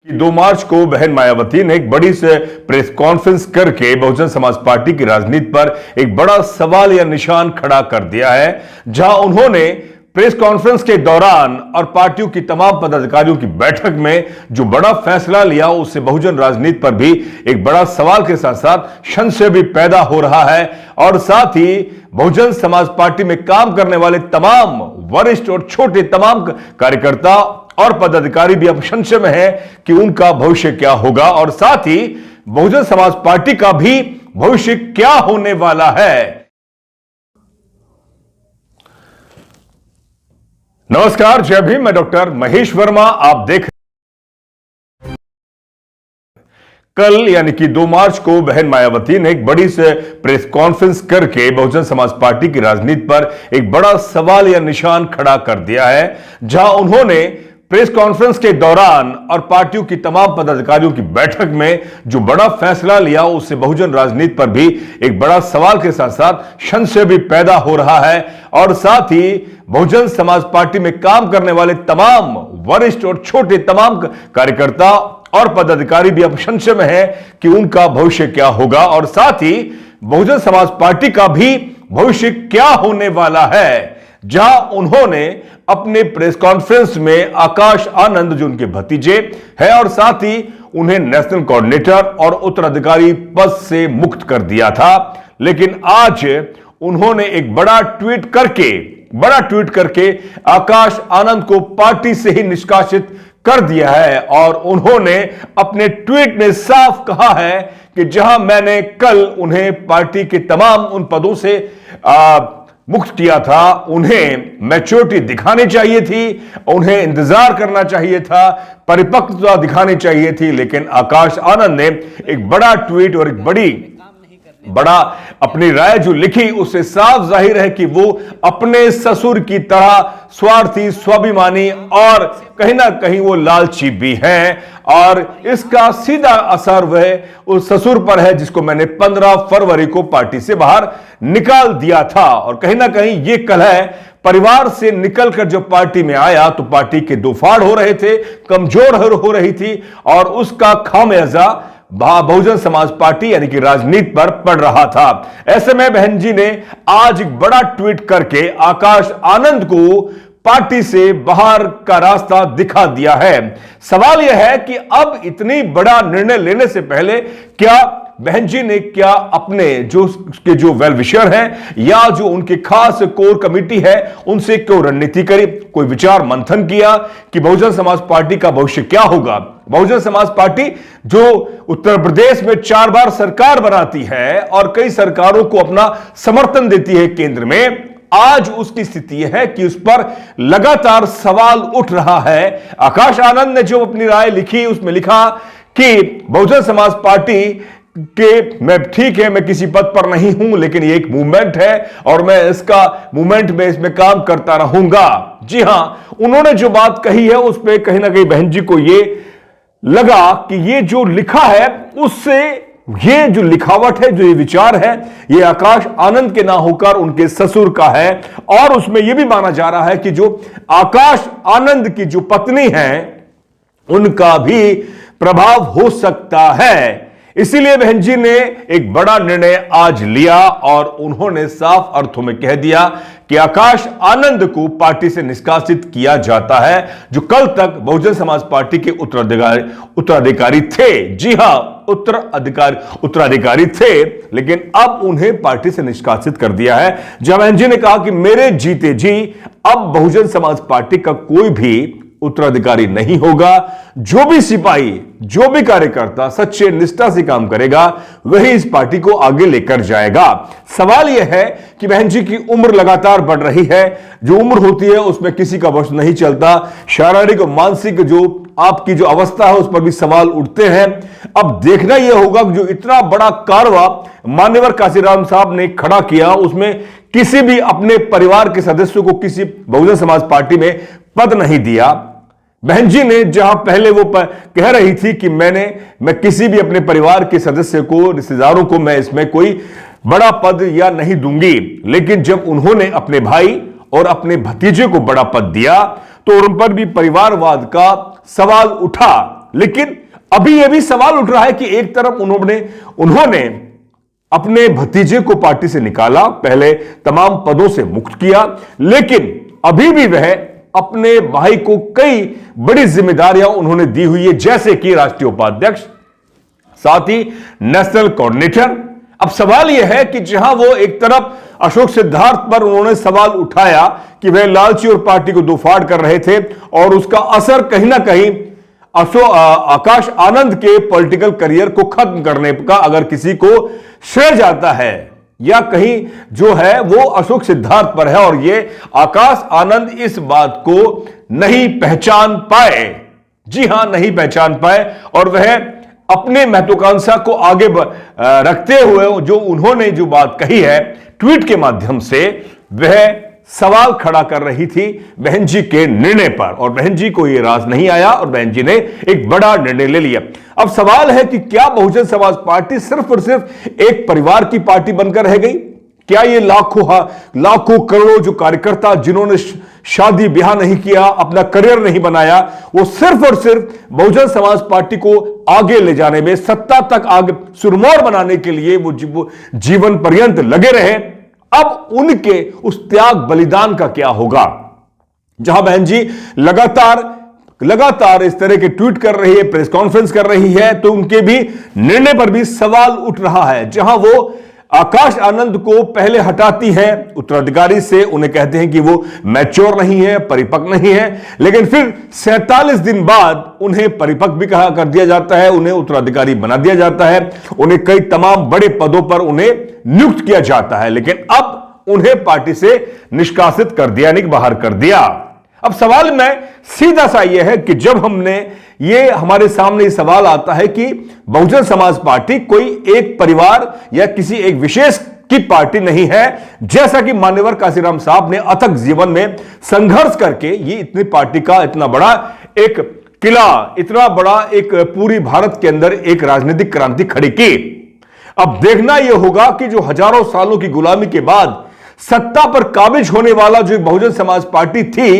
2 मार्च को बहन मायावती ने एक बड़ी से प्रेस कॉन्फ्रेंस करके बहुजन समाज पार्टी की राजनीति पर एक बड़ा सवाल या निशान खड़ा कर दिया है, जहां उन्होंने प्रेस कॉन्फ्रेंस के दौरान और पार्टियों की तमाम पदाधिकारियों की बैठक में जो बड़ा फैसला लिया, उससे बहुजन राजनीति पर भी एक बड़ा सवाल के साथ साथ संशय भी पैदा हो रहा है। और साथ ही बहुजन समाज पार्टी में काम करने वाले तमाम वरिष्ठ और छोटे तमाम कार्यकर्ता और पदाधिकारी भी अब संशय में है कि उनका भविष्य क्या होगा, और साथ ही बहुजन समाज पार्टी का भी भविष्य क्या होने वाला है। नमस्कार, जय भीम। मैं डॉक्टर महेश वर्मा, आप देख कल यानी कि 2 मार्च को बहन मायावती ने एक बड़ी से प्रेस कॉन्फ्रेंस करके बहुजन समाज पार्टी की राजनीति पर एक बड़ा सवाल या निशान खड़ा कर दिया है, जहां उन्होंने प्रेस कॉन्फ्रेंस के दौरान और पार्टियों की तमाम पदाधिकारियों की बैठक में जो बड़ा फैसला लिया, उससे बहुजन राजनीति पर भी एक बड़ा सवाल के साथ साथ संशय भी पैदा हो रहा है। और साथ ही बहुजन समाज पार्टी में काम करने वाले तमाम वरिष्ठ और छोटे तमाम कार्यकर्ता और पदाधिकारी भी अब संशय में है कि उनका भविष्य क्या होगा, और साथ ही बहुजन समाज पार्टी का भी भविष्य क्या होने वाला है। जहां उन्होंने अपने प्रेस कॉन्फ्रेंस में आकाश आनंद, जो उनके भतीजे हैं, और साथ ही उन्हें नेशनल कोऑर्डिनेटर और उत्तराधिकारी पद से मुक्त कर दिया था, लेकिन आज उन्होंने एक बड़ा ट्वीट करके आकाश आनंद को पार्टी से ही निष्कासित कर दिया है। और उन्होंने अपने ट्वीट में साफ कहा है कि जहां मैंने कल उन्हें पार्टी के तमाम उन पदों से मुक्त किया था, उन्हें मैच्योरिटी दिखानी चाहिए थी, उन्हें इंतजार करना चाहिए था, परिपक्वता दिखानी चाहिए थी, लेकिन आकाश आनंद ने एक बड़ा ट्वीट और एक बड़ा अपनी राय जो लिखी, उससे साफ जाहिर है कि वो अपने ससुर की तरह स्वार्थी, स्वाभिमानी और कहीं ना कहीं वो लालची भी हैं। और इसका सीधा असर वह उस ससुर पर है जिसको मैंने 15 फरवरी को पार्टी से बाहर निकाल दिया था। और कहीं ना कहीं ये कलह परिवार से निकलकर जब पार्टी में आया तो पार्टी के दो फाड़ हो रहे थे, कमजोर हो रही थी, और उसका खामियाजा बहुजन समाज पार्टी यानी कि राजनीति पर पड़ रहा था। ऐसे में बहन जी ने आज एक बड़ा ट्वीट करके आकाश आनंद को पार्टी से बाहर का रास्ता दिखा दिया है। सवाल यह है कि अब इतनी बड़ा निर्णय लेने से पहले क्या बहन जी ने क्या अपने जो वेल विशर हैं या जो उनके खास कोर कमेटी है उनसे क्यों रणनीति करी, कोई विचार मंथन किया कि बहुजन समाज पार्टी का भविष्य क्या होगा। बहुजन समाज पार्टी जो उत्तर प्रदेश में 4 बार सरकार बनाती है और कई सरकारों को अपना समर्थन देती है केंद्र में, आज उसकी स्थिति है कि उस पर लगातार सवाल उठ रहा है। आकाश आनंद ने जो अपनी राय लिखी, उसमें लिखा कि बहुजन समाज पार्टी के मैं ठीक है, मैं किसी पद पर नहीं हूं, लेकिन ये एक मूवमेंट है और मैं इसका मूवमेंट में इसमें काम करता रहूंगा। जी हां, उन्होंने जो बात कही है उस पर कहीं ना कहीं बहन जी को ये लगा कि ये जो लिखा है उससे ये जो लिखावट है, जो ये विचार है, ये आकाश आनंद के ना होकर उनके ससुर का है। और उसमें यह भी माना जा रहा है कि जो आकाश आनंद की जो पत्नी है उनका भी प्रभाव हो सकता है। इसीलिए बहन जी ने एक बड़ा निर्णय आज लिया और उन्होंने साफ अर्थों में कह दिया कि आकाश आनंद को पार्टी से निष्कासित किया जाता है, जो कल तक बहुजन समाज पार्टी के उत्तराधिकारी थे। जी हां, उत्तराधिकारी थे, लेकिन अब उन्हें पार्टी से निष्कासित कर दिया है। जब बहन जी ने कहा कि मेरे जीते जी अब बहुजन समाज पार्टी का कोई भी उत्तराधिकारी नहीं होगा, जो भी सिपाही, जो भी कार्यकर्ता सच्चे निष्ठा से काम करेगा वही इस पार्टी को आगे लेकर जाएगा। सवाल यह है कि बहन जी की उम्र लगातार बढ़ रही है, जो उम्र होती है उसमें किसी का वश नहीं चलता, शारीरिक और मानसिक जो आपकी जो अवस्था है उस पर भी सवाल उठते हैं। अब देखना यह होगा कि जो इतना बड़ा कारवा मान्यवर काशीराम साहब ने खड़ा किया, उसमें किसी भी अपने परिवार के सदस्यों को किसी बहुजन समाज पार्टी में पद नहीं दिया। बहन जी ने जहां पहले वो कह रही थी कि मैं किसी भी अपने परिवार के सदस्य को, रिश्तेदारों को मैं इसमें कोई बड़ा पद या नहीं दूंगी, लेकिन जब उन्होंने अपने भाई और अपने भतीजे को बड़ा पद दिया तो उन पर भी परिवारवाद का सवाल उठा। लेकिन अभी यह भी सवाल उठ रहा है कि एक तरफ उन्होंने अपने भतीजे को पार्टी से निकाला, पहले तमाम पदों से मुक्त किया, लेकिन अभी भी वह अपने भाई को कई बड़ी जिम्मेदारियां उन्होंने दी हुई है, जैसे कि राष्ट्रीय उपाध्यक्ष, साथ ही नेशनल कोऑर्डिनेटर। अब सवाल यह है कि जहां वो एक तरफ अशोक सिद्धार्थ पर उन्होंने सवाल उठाया कि वह लालची और पार्टी को दोफाड़ कर रहे थे और उसका असर कहीं ना कहीं आकाश आनंद के पॉलिटिकल करियर को खत्म करने का अगर किसी को श्रेय जाता है या कहीं जो है वो अशोक सिद्धार्थ पर है, और ये आकाश आनंद इस बात को नहीं पहचान पाए। जी हां, नहीं पहचान पाए, और वह अपने महत्वाकांक्षा को आगे रखते हुए जो उन्होंने जो बात कही है ट्वीट के माध्यम से, वह सवाल खड़ा कर रही थी बहन जी के निर्णय पर, और बहन जी को यह राज नहीं आया और बहन जी ने एक बड़ा निर्णय ले लिया। अब सवाल है कि क्या बहुजन समाज पार्टी सिर्फ और सिर्फ एक परिवार की पार्टी बनकर रह गई? क्या ये लाखों करोड़ों जो कार्यकर्ता जिन्होंने शादी ब्याह नहीं किया, अपना करियर नहीं बनाया, वो सिर्फ और सिर्फ बहुजन समाज पार्टी को आगे ले जाने में, सत्ता तक आगे सुरमौर बनाने के लिए वो जीवन पर्यंत लगे रहे? अब उनके उस त्याग बलिदान का क्या होगा? जहां बहन जी लगातार इस तरह के ट्वीट कर रही है, प्रेस कॉन्फ्रेंस कर रही है, तो उनके भी निर्णय पर भी सवाल उठ रहा है। जहां वो आकाश आनंद को पहले हटाती है उत्तराधिकारी से, उन्हें कहते हैं कि वो मैच्योर नहीं है, परिपक्व नहीं है, लेकिन फिर 47 दिन बाद उन्हें परिपक्व भी कहा कर दिया जाता है, उन्हें उत्तराधिकारी बना दिया जाता है, उन्हें कई तमाम बड़े पदों पर उन्हें नियुक्त किया जाता है, लेकिन अब उन्हें पार्टी से निष्कासित कर दिया, यानी बाहर कर दिया। अब सवाल में सीधा सा यह है कि जब हमारे सामने ये सवाल आता है कि बहुजन समाज पार्टी कोई एक परिवार या किसी एक विशेष की पार्टी नहीं है, जैसा कि मान्यवर काशीराम साहब ने अथक जीवन में संघर्ष करके ये इतनी पार्टी का इतना बड़ा एक किला, इतना बड़ा एक पूरी भारत के अंदर एक राजनीतिक क्रांति खड़ी की। अब देखना यह होगा कि जो हजारों सालों की गुलामी के बाद सत्ता पर काबिज होने वाला जो बहुजन समाज पार्टी थी,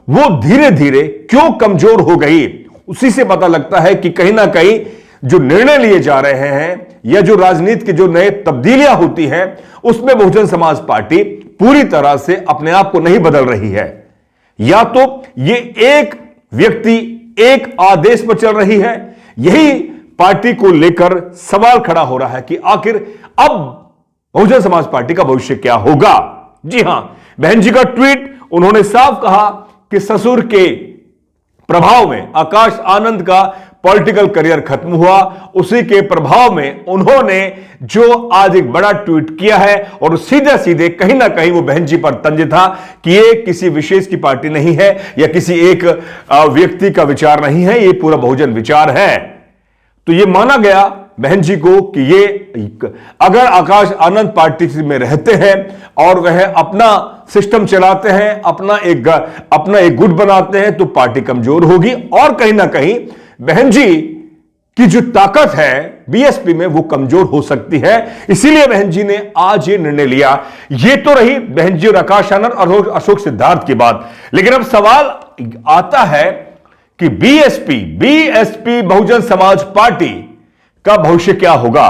वो धीरे धीरे क्यों कमजोर हो गई। उसी से पता लगता है कि कहीं ना कहीं जो निर्णय लिए जा रहे हैं या जो राजनीति की जो नए तब्दीलियां होती हैं, उसमें बहुजन समाज पार्टी पूरी तरह से अपने आप को नहीं बदल रही है। या तो ये एक व्यक्ति एक आदेश पर चल रही है, यही पार्टी को लेकर सवाल खड़ा हो रहा है कि आखिर अब बहुजन समाज पार्टी का भविष्य क्या होगा। जी हां, बहन जी का ट्वीट, उन्होंने साफ कहा कि ससुर के प्रभाव में आकाश आनंद का पॉलिटिकल करियर खत्म हुआ, उसी के प्रभाव में उन्होंने जो आज एक बड़ा ट्वीट किया है, और सीधे सीधे कहीं ना कहीं वो बहन जी पर तंज था कि ये किसी विशेष की पार्टी नहीं है या किसी एक व्यक्ति का विचार नहीं है, ये पूरा बहुजन विचार है। तो ये माना गया बहन जी को कि ये अगर आकाश आनंद पार्टी में रहते हैं और वह अपना सिस्टम चलाते हैं, अपना एक गुट बनाते हैं, तो पार्टी कमजोर होगी, और कहीं ना कहीं बहन जी की जो ताकत है बीएसपी में वो कमजोर हो सकती है। इसीलिए बहन जी ने आज ये निर्णय लिया। ये तो रही बहन जी और आकाश आनंद और अशोक सिद्धार्थ की बात, लेकिन अब सवाल आता है कि बीएसपी बहुजन समाज पार्टी का भविष्य क्या होगा।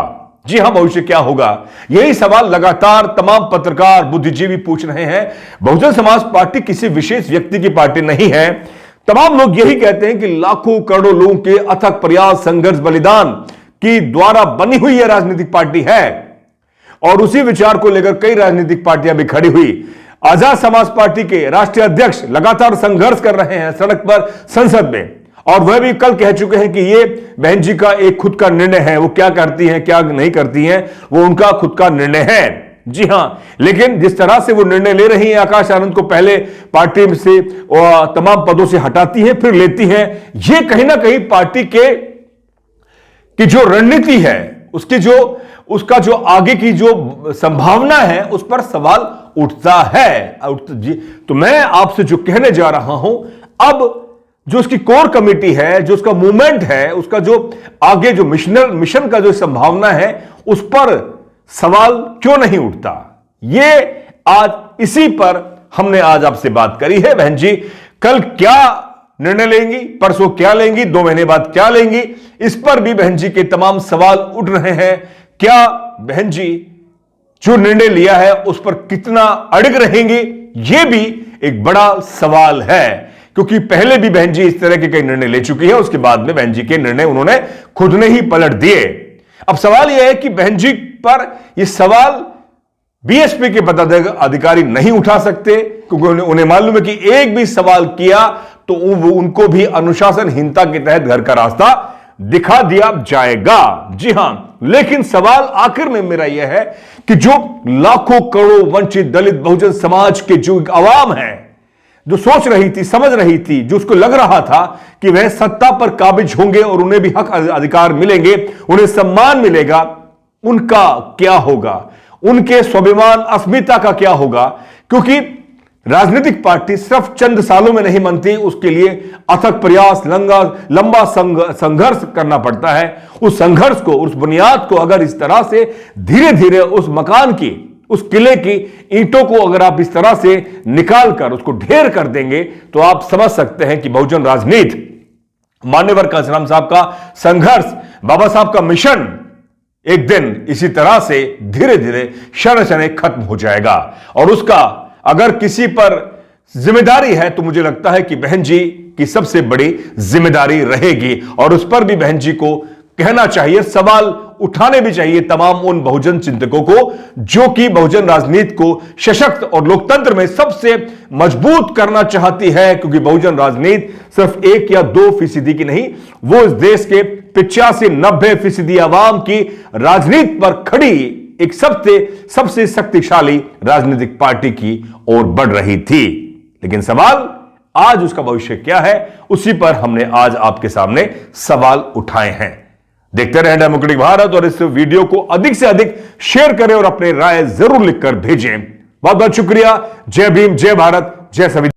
जी हां, भविष्य क्या होगा, यही सवाल लगातार तमाम पत्रकार बुद्धिजीवी पूछ रहे हैं। बहुजन समाज पार्टी किसी विशेष व्यक्ति की पार्टी नहीं है। तमाम लोग यही कहते हैं कि लाखों करोड़ों लोगों के अथक प्रयास, संघर्ष, बलिदान की द्वारा बनी हुई यह राजनीतिक पार्टी है, और उसी विचार को लेकर कई राजनीतिक पार्टियां भी खड़ी हुई। आजाद समाज पार्टी के राष्ट्रीय अध्यक्ष लगातार संघर्ष कर रहे हैं सड़क पर, संसद में, और वह भी कल कह चुके हैं कि ये बहन जी का एक खुद का निर्णय है, वो क्या करती हैं क्या नहीं करती हैं वो उनका खुद का निर्णय है। जी हां, लेकिन जिस तरह से वो निर्णय ले रही हैं, आकाश आनंद को पहले पार्टी से तमाम पदों से हटाती है, फिर लेती है, ये कहीं ना कहीं पार्टी की जो रणनीति है, उसका जो आगे की जो संभावना है, उस पर सवाल उठता है। तो मैं आपसे जो कहने जा रहा हूं, अब जो उसकी कोर कमेटी है, जो उसका मूवमेंट है, उसका जो आगे जो मिशन का जो संभावना है, उस पर सवाल क्यों नहीं उठता, ये आज इसी पर हमने आज आपसे बात करी है। बहन जी कल क्या निर्णय लेंगी, परसों क्या लेंगी, 2 महीने बाद क्या लेंगी, इस पर भी बहन जी के तमाम सवाल उठ रहे हैं। क्या बहन जी जो निर्णय लिया है उस पर कितना अड़िग रहेंगे, यह भी एक बड़ा सवाल है, क्योंकि पहले भी बहन जी इस तरह के कई निर्णय ले चुकी है, उसके बाद में बहन जी के निर्णय उन्होंने खुद ने ही पलट दिए। अब सवाल यह है कि बहन जी पर यह सवाल बीएसपी के पदाधिकारी नहीं उठा सकते, क्योंकि उन्हें मालूम है कि एक भी सवाल किया तो उनको भी अनुशासनहीनता के तहत घर का रास्ता दिखा दिया जाएगा। जी हां, लेकिन सवाल आखिर में मेरा यह है कि जो लाखों करोड़ों वंचित दलित बहुजन समाज के जो आवाम है, जो सोच रही थी, समझ रही थी, जो उसको लग रहा था कि वह सत्ता पर काबिज होंगे और उन्हें भी हक अधिकार मिलेंगे, उन्हें सम्मान मिलेगा, उनका क्या होगा, उनके स्वाभिमान अस्मिता का क्या होगा? क्योंकि राजनीतिक पार्टी सिर्फ चंद सालों में नहीं बनती, उसके लिए अथक प्रयास, लंबा संघर्ष करना पड़ता है। उस संघर्ष को, उस बुनियाद को अगर इस तरह से धीरे धीरे उस मकान की, उस किले की ईंटों को अगर आप इस तरह से निकाल कर उसको ढेर कर देंगे, तो आप समझ सकते हैं कि बहुजन राजनीति, मान्यवर कांशीराम साहब का संघर्ष, बाबा साहब का मिशन एक दिन इसी तरह से धीरे धीरे क्षण क्षण खत्म हो जाएगा। और उसका अगर किसी पर जिम्मेदारी है तो मुझे लगता है कि बहन जी की सबसे बड़ी जिम्मेदारी रहेगी, और उस पर भी बहन जी को कहना चाहिए, सवाल उठाने भी चाहिए तमाम उन बहुजन चिंतकों को जो कि बहुजन राजनीति को सशक्त और लोकतंत्र में सबसे मजबूत करना चाहती है। क्योंकि बहुजन राजनीति सिर्फ 1 या 2% की नहीं, वो इस देश के 85-90% आवाम की राजनीति पर खड़ी एक सबसे शक्तिशाली राजनीतिक पार्टी की ओर बढ़ रही थी। लेकिन सवाल आज उसका भविष्य क्या है, उसी पर हमने आज आपके सामने सवाल उठाए हैं। देखते रहें डेमोक्रेटिक भारत, और इस वीडियो को अधिक से अधिक शेयर करें और अपने राय जरूर लिखकर भेजें। बहुत बहुत शुक्रिया। जय भीम, जय भारत, जय संविधान।